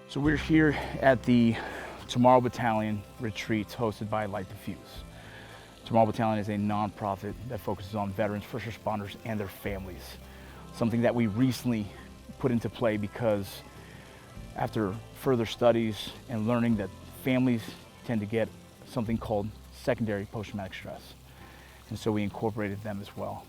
So we're here at the Tomorrow Battalion retreats hosted by Light the Fuse. Tomorrow Battalion is a nonprofit that focuses on veterans, first responders, and their families. Something that we recently put into play because after further studies and learning that families tend to get something called secondary post-traumatic stress. And so we incorporated them as well.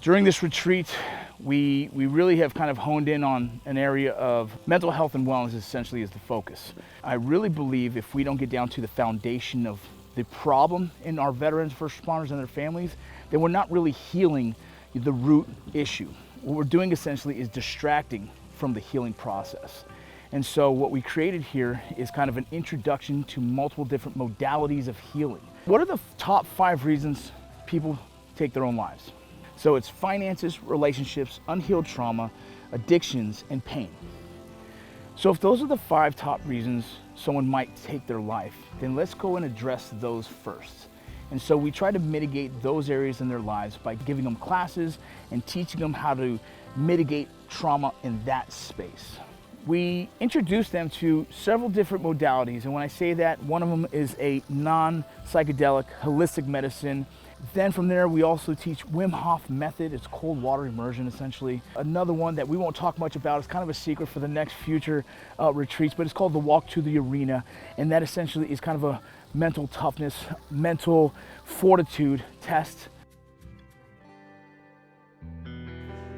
During this retreat, we really have kind of honed in on an area of mental health and wellness essentially is the focus. I really believe if we don't get down to the foundation of the problem in our veterans, first responders, and their families, then we're not really healing the root issue. What we're doing essentially is distracting from the healing process. And so what we created here is kind of an introduction to multiple different modalities of healing. What are the top 5 reasons people take their own lives? So it's finances, relationships, unhealed trauma, addictions, and pain. So if those are the 5 top reasons someone might take their life, then let's go and address those first. And so we try to mitigate those areas in their lives by giving them classes and teaching them how to mitigate trauma in that space. We introduce them to several different modalities, and when I say that, one of them is a non-psychedelic holistic medicine. Then from there, we also teach Wim Hof method. It's cold water immersion, essentially. Another one that we won't talk much about, it's kind of a secret for the next future retreats, but it's called the Walk to the Arena, and that essentially is kind of a mental toughness, mental fortitude test.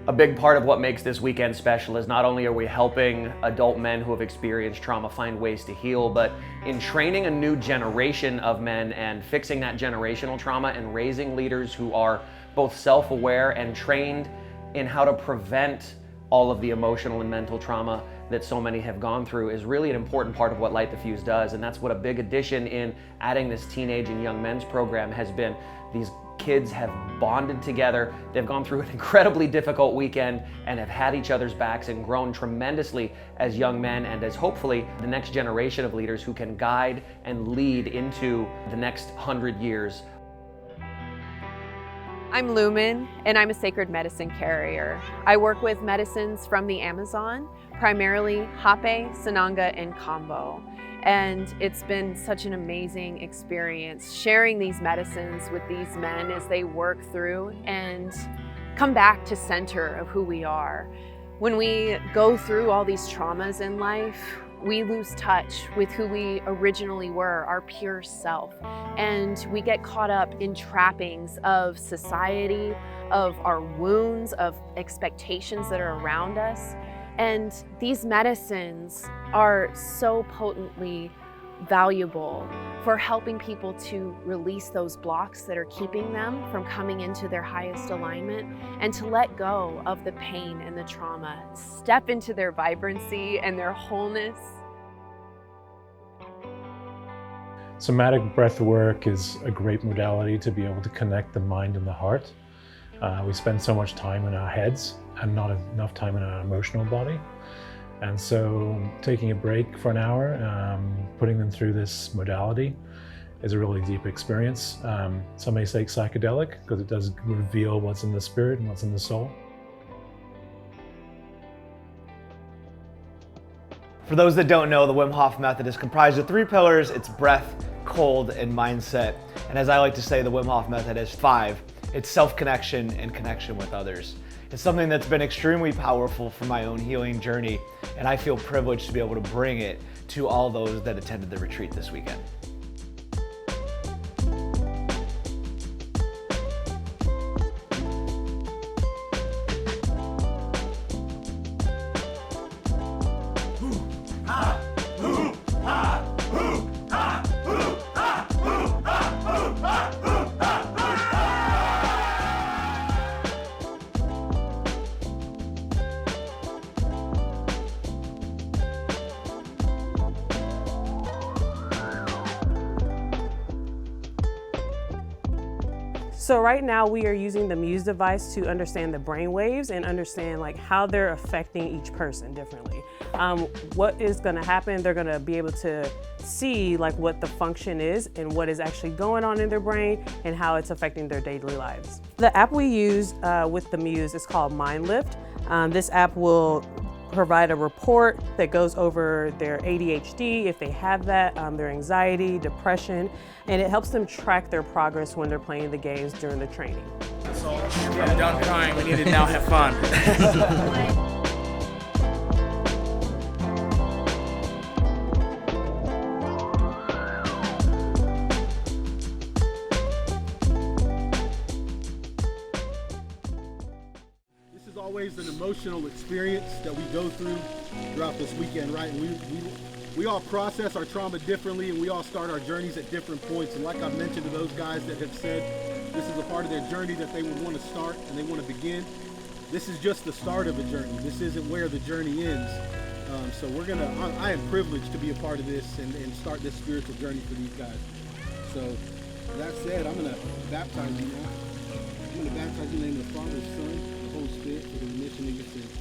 A big part of what makes this weekend special is not only are we helping adult men who have experienced trauma find ways to heal, but in training a new generation of men and fixing that generational trauma and raising leaders who are both self-aware and trained in how to prevent all of the emotional and mental trauma that so many have gone through is really an important part of what Light the Fuse does. And that's what a big addition in adding this teenage and young men's program has been. These kids have bonded together, they've gone through an incredibly difficult weekend and have had each other's backs and grown tremendously as young men and as hopefully the next generation of leaders who can guide and lead into the next 100 years. I'm Lumen, and I'm a sacred medicine carrier. I work with medicines from the Amazon, primarily Hape, Sananga, and Kambo. And it's been such an amazing experience sharing these medicines with these men as they work through and come back to center of who we are. When we go through all these traumas in life, we lose touch with who we originally were, our pure self. And we get caught up in trappings of society, of our wounds, of expectations that are around us. And these medicines are so potently valuable for helping people to release those blocks that are keeping them from coming into their highest alignment and to let go of the pain and the trauma, step into their vibrancy and their wholeness. Somatic breath work is a great modality to be able to connect the mind and the heart. We spend so much time in our heads and not enough time in our emotional body. And so taking a break for an hour, putting them through this modality is a really deep experience. Some may say psychedelic because it does reveal what's in the spirit and what's in the soul. For those that don't know, the Wim Hof method is comprised of 3 pillars. It's breath, cold, and mindset. And as I like to say, the Wim Hof method has 5. It's self-connection and connection with others. It's something that's been extremely powerful for my own healing journey, and I feel privileged to be able to bring it to all those that attended the retreat this weekend. So right now we are using the Muse device to understand the brain waves and understand like how they're affecting each person differently. What is going to happen, they're going to be able to see like what the function is and what is actually going on in their brain and how it's affecting their daily lives. The app we use with the Muse is called Mind Lift. This app will provide a report that goes over their ADHD, if they have that, their anxiety, depression, and it helps them track their progress when they're playing the games during the training. So, I'm done crying. We need to now have fun. Always an emotional experience that we go through throughout this weekend, right? And we all process our trauma differently, and we all start our journeys at different points. And like I've mentioned to those guys that have said this is a part of their journey that they would want to start and they want to begin, this is just the start of a journey. This isn't where the journey ends. So I am privileged to be a part of this and start this spiritual journey for these guys. So that said, I'm going to baptize you now. I'm going to baptize you in the name of the Father, the Son, and the Holy Spirit for the remission of your sins.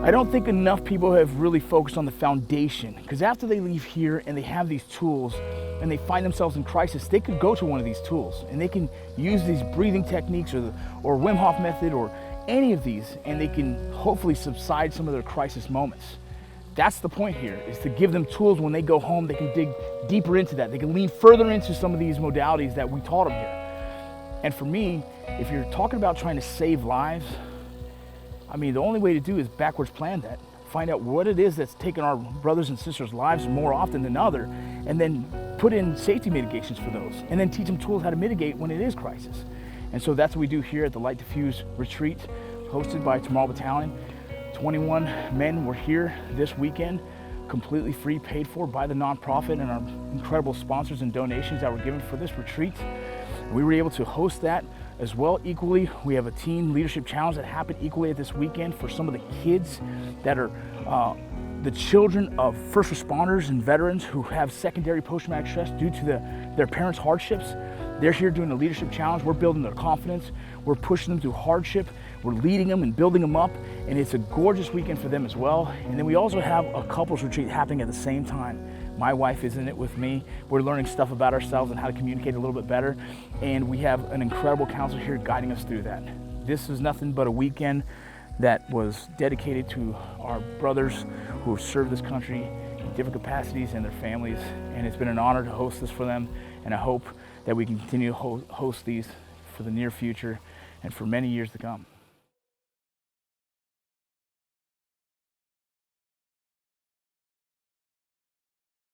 I don't think enough people have really focused on the foundation, because after they leave here and they have these tools and they find themselves in crisis, they could go to one of these tools and they can use these breathing techniques or Wim Hof method or any of these, and they can hopefully subside some of their crisis moments. That's the point here, is to give them tools when they go home. They can dig deeper into that. They can lean further into some of these modalities that we taught them here. And for me, if you're talking about trying to save lives, I mean, the only way to do is backwards plan that. Find out what it is that's taken our brothers and sisters' lives more often than other, and then put in safety mitigations for those, and then teach them tools how to mitigate when it is crisis. And so that's what we do here at the Light Diffuse Retreat, hosted by TMRW Battalion. 21 men were here this weekend, completely free, paid for by the nonprofit and our incredible sponsors and donations that were given for this retreat. We were able to host that as well equally. We have a teen leadership challenge that happened equally at this weekend for some of the kids that are the children of first responders and veterans who have secondary post-traumatic stress due to their parents' hardships. They're here doing a leadership challenge. We're building their confidence. We're pushing them through hardship. We're leading them and building them up. And it's a gorgeous weekend for them as well. And then we also have a couples retreat happening at the same time. My wife is in it with me. We're learning stuff about ourselves and how to communicate a little bit better. And we have an incredible counselor here guiding us through that. This is nothing but a weekend that was dedicated to our brothers who have served this country in different capacities and their families. And it's been an honor to host this for them. And I hope that we can continue to host these for the near future and for many years to come.